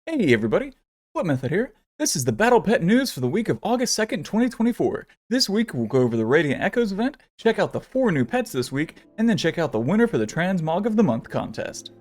Hey everybody, Flip Method here. This is the Battle Pet News for the week of August 2nd, 2024. This week we'll go over the Radiant Echoes event, check out the 4 new pets this week, and then check out the winner for the Transmog of the Month contest.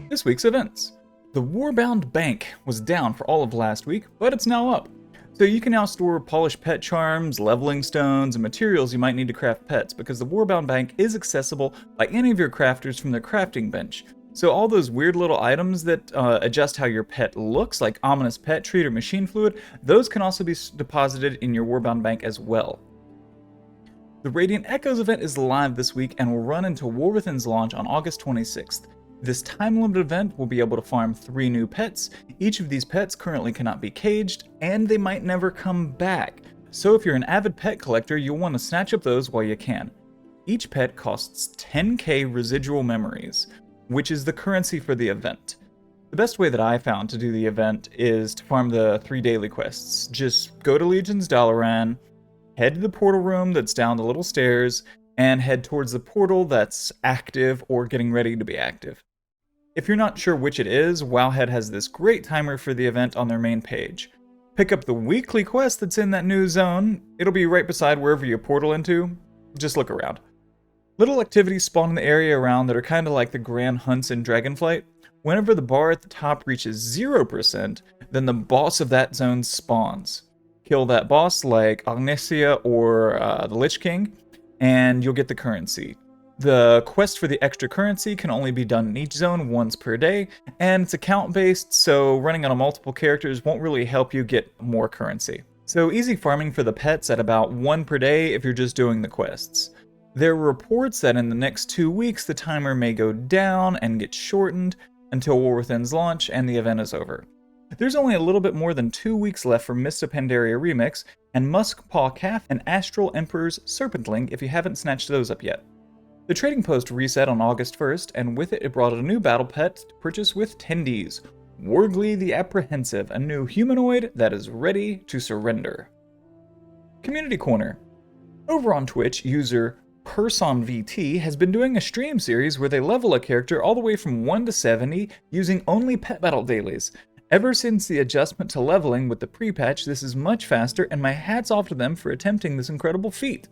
This week's events. The Warbound Bank was down for all of last week, but it's now up. So you can now store polished pet charms, leveling stones, and materials you might need to craft pets because the Warbound Bank is accessible by any of your crafters from their crafting bench. So all those weird little items that adjust how your pet looks, like ominous pet treat or machine fluid, those can also be deposited in your Warbound Bank as well. The Radiant Echoes event is live this week and will run until War Within's launch on August 26th. This time-limited event will be able to farm 3 new pets. Each of these pets currently cannot be caged, and they might never come back. So if you're an avid pet collector, you'll want to snatch up those while you can. Each pet costs 10k residual memories, which is the currency for the event. The best way that I found to do the event is to farm the 3 daily quests. Just go to Legion's Dalaran, head to the portal room that's down the little stairs, and head towards the portal that's active or getting ready to be active. If you're not sure which it is, Wowhead has this great timer for the event on their main page. Pick up the weekly quest that's in that new zone. It'll be right beside wherever you portal into. Just look around. Little activities spawn in the area around that are kind of like the grand hunts in Dragonflight. Whenever the bar at the top reaches 0%, then the boss of that zone spawns. Kill that boss like Agnesia or the Lich King, and you'll get the currency. The quest for the extra currency can only be done in each zone once per day, and it's account based, so running on multiple characters won't really help you get more currency. So easy farming for the pets at about 1 per day if you're just doing the quests. There are reports that in the next 2 weeks the timer may go down and get shortened until War Within's launch and the event is over. There's only a little bit more than 2 weeks left for Mist of Pandaria Remix and Muskpaw Calf and Astral Emperor's Serpentling if you haven't snatched those up yet. The trading post reset on August 1st, and with it, it brought a new battle pet to purchase with tendies. Wargly the Apprehensive, a new humanoid that is ready to surrender. Community Corner. Over on Twitch, user PersonVT has been doing a stream series where they level a character all the way from 1 to 70 using only pet battle dailies. Ever since the adjustment to leveling with the pre-patch, this is much faster, and my hat's off to them for attempting this incredible feat.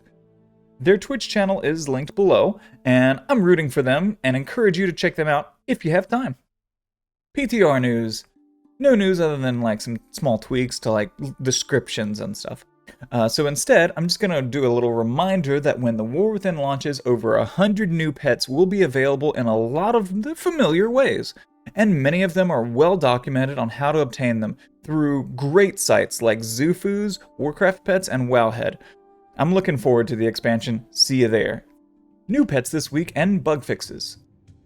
Their Twitch channel is linked below, and I'm rooting for them and encourage you to check them out if you have time. PTR news. No news other than like some small tweaks to like descriptions and stuff. So instead, I'm just going to do a little reminder that when the War Within launches, over 100 new pets will be available in a lot of the familiar ways. And many of them are well documented on how to obtain them through great sites like Zufu's, Warcraft Pets, and Wowhead. I'm looking forward to the expansion. See you there. New pets this week and bug fixes.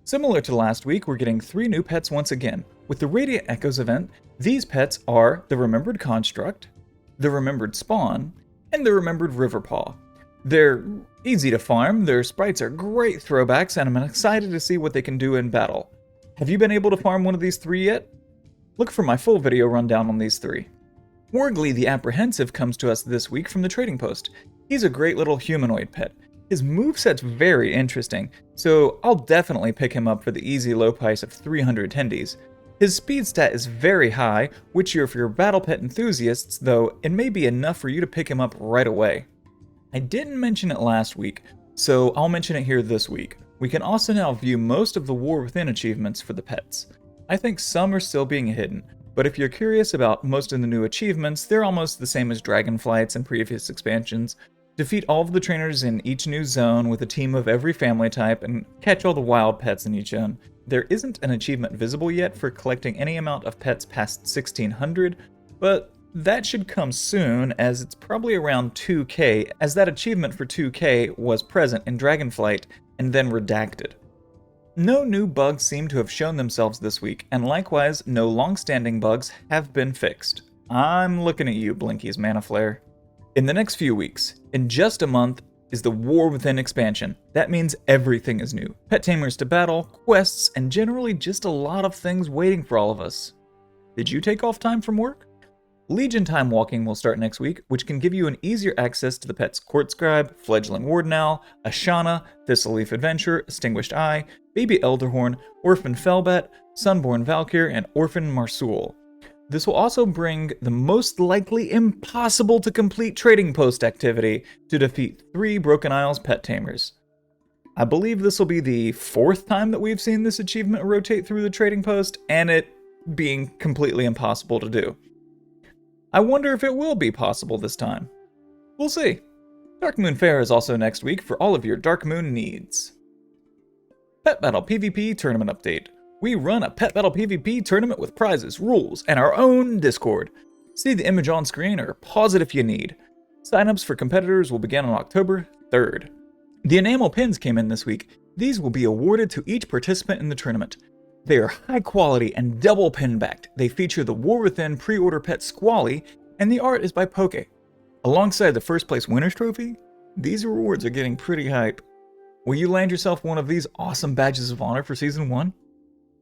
Similar to last week, we're getting 3 new pets once again. With the Radiant Echoes event, these pets are the Remembered Construct, the Remembered Spawn, and the Remembered Riverpaw. They're easy to farm, their sprites are great throwbacks, and I'm excited to see what they can do in battle. Have you been able to farm one of these 3 yet? Look for my full video rundown on these 3. Wargly the Apprehensive comes to us this week from the trading post. He's a great little humanoid pet. His moveset's very interesting, so I'll definitely pick him up for the easy low price of 300 tendies. His speed stat is very high, which if you're battle pet enthusiasts, though, it may be enough for you to pick him up right away. I didn't mention it last week, so I'll mention it here this week. We can also now view most of the War Within achievements for the pets. I think some are still being hidden, but if you're curious about most of the new achievements, they're almost the same as Dragonflight's and previous expansions. Defeat all of the trainers in each new zone with a team of every family type, and catch all the wild pets in each zone. There isn't an achievement visible yet for collecting any amount of pets past 1600, but that should come soon, as it's probably around 2k, as that achievement for 2k was present in Dragonflight and then redacted. No new bugs seem to have shown themselves this week, and likewise, no long-standing bugs have been fixed. I'm looking at you, Blinky's Mana Flare. In the next few weeks, in just a month, is the War Within expansion. That means everything is new. Pet tamers to battle, quests, and generally just a lot of things waiting for all of us. Did you take off time from work? Legion Time Walking will start next week, which can give you an easier access to the pet's Court Scribe, Fledgling Warden Owl, Ashana, Thistleaf Adventure, Extinguished Eye, Baby Elderhorn, Orphan Felbat, Sunborn Valkyr, and Orphan Marsul. This will also bring the most likely impossible to complete trading post activity to defeat 3 Broken Isles pet tamers. I believe this will be the 4th time that we've seen this achievement rotate through the trading post, and it being completely impossible to do. I wonder if it will be possible this time. We'll see. Dark Moon Fair is also next week for all of your Dark Moon needs. Pet Battle PvP Tournament Update. We run a Pet Battle PvP tournament with prizes, rules, and our own Discord. See the image on screen or pause it if you need. Signups for competitors will begin on October 3rd. The enamel pins came in this week. These will be awarded to each participant in the tournament. They are high quality and double pin backed. They feature the War Within pre-order pet Squally, and the art is by Poke. Alongside the first place winner's trophy, these rewards are getting pretty hype. Will you land yourself one of these awesome badges of honor for Season 1?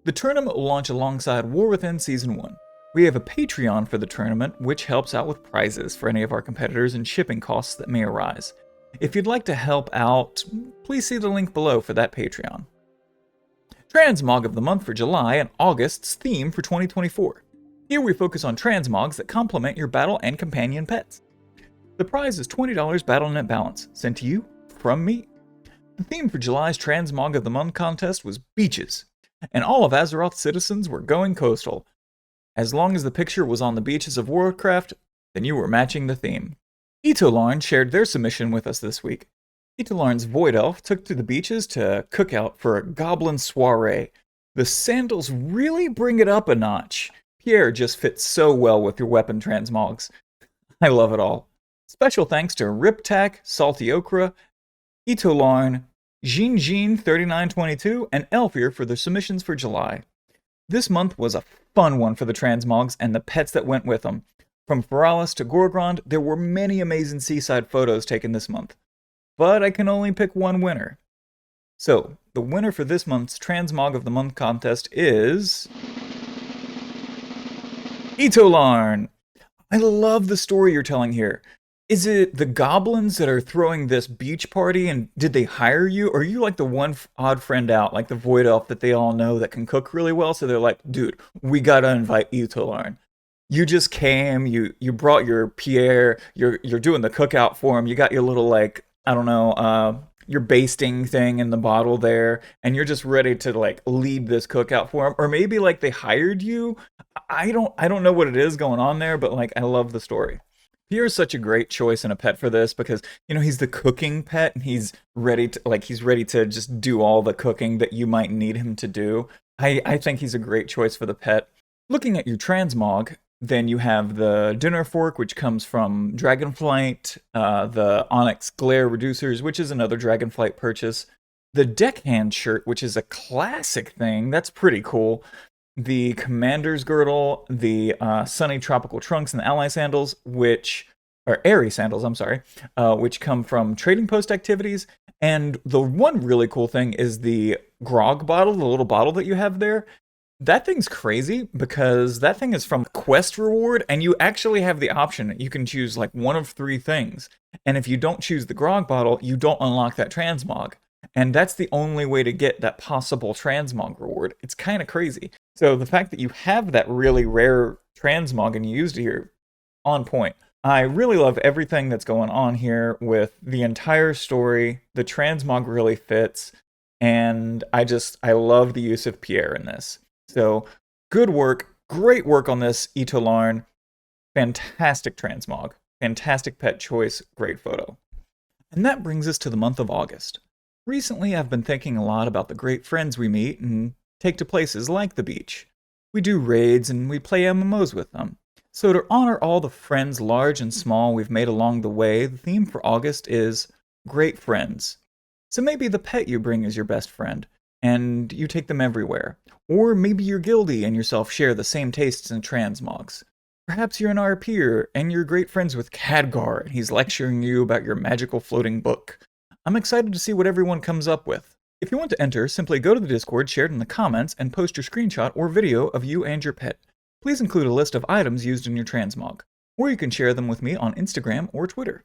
The tournament will launch alongside War Within Season 1. We have a Patreon for the tournament, which helps out with prizes for any of our competitors and shipping costs that may arise. If you'd like to help out, please see the link below for that Patreon. Transmog of the month for July and August's theme for 2024. Here we focus on transmogs that complement your battle and companion pets. The prize is $20 BattleNet balance, sent to you from me. The theme for July's Transmog of the Month contest was beaches, and all of Azeroth's citizens were going coastal. As long as the picture was on the beaches of Warcraft, then you were matching the theme. Etolarn shared their submission with us this week. Etolarn's Void Elf took to the beaches to cook out for a goblin soiree. The sandals really bring it up a notch. Pierre just fits so well with your weapon transmogs. I love it all. Special thanks to Riptac, Salty Okra, Etolarn, Jean3922, and Elfir for their submissions for July. This month was a fun one for the transmogs and the pets that went with them. From Feralis to Gorgrond, there were many amazing seaside photos taken this month. But I can only pick one winner. So, the winner for this month's Transmog of the Month contest is... Etolarn! I love the story you're telling here. Is it the goblins that are throwing this beach party, and did they hire you? Or are you like the one odd friend out, like the Void Elf that they all know that can cook really well? So they're like, dude, we gotta invite Etolarn. You just came, you brought your Pierre, you're doing the cookout for him, you got your little like, I don't know, your basting thing in the bottle there, and you're just ready to like lead this cookout for him. Or maybe like they hired you. I don't know what it is going on there, but like I love the story. Pierre's such a great choice in a pet for this because, you know, he's the cooking pet and he's ready to just do all the cooking that you might need him to do. I think he's a great choice for the pet. Looking at your transmog, then you have the Dinner Fork, which comes from Dragonflight, the Onyx Glare Reducers, which is another Dragonflight purchase, the Deckhand shirt, which is a classic thing, that's pretty cool, the Commander's Girdle, the Sunny Tropical Trunks, and the Ally Sandals, Airy Sandals, which come from trading post activities, and the one really cool thing is the grog bottle, the little bottle that you have there. That thing's crazy because that thing is from quest reward, and you actually have the option. You can choose like one of 3 things. And if you don't choose the grog bottle, you don't unlock that transmog. And that's the only way to get that possible transmog reward. It's kind of crazy. So the fact that you have that really rare transmog and you used it here, on point. I really love everything that's going on here with the entire story. The transmog really fits. And I love the use of Pierre in this. So, good work, great work on this, Etolarn. Fantastic transmog, fantastic pet choice, great photo. And that brings us to the month of August. Recently, I've been thinking a lot about the great friends we meet and take to places like the beach. We do raids and we play MMOs with them. So to honor all the friends, large and small, we've made along the way, the theme for August is Great Friends. So maybe the pet you bring is your best friend, and you take them everywhere. Or maybe you're guildy and yourself share the same tastes in transmogs. Perhaps you're an RPer and you're great friends with Khadgar and he's lecturing you about your magical floating book. I'm excited to see what everyone comes up with. If you want to enter, simply go to the Discord shared in the comments and post your screenshot or video of you and your pet. Please include a list of items used in your transmog. or you can share them with me on Instagram or Twitter.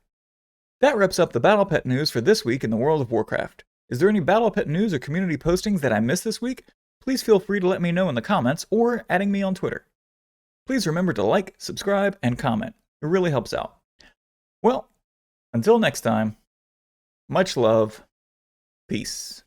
That wraps up the Battle Pet news for this week in the world of Warcraft. Is there any Battle Pet news or community postings that I missed this week? Please feel free to let me know in the comments or adding me on Twitter. Please remember to like, subscribe, and comment. It really helps out. Well, until next time, much love, peace.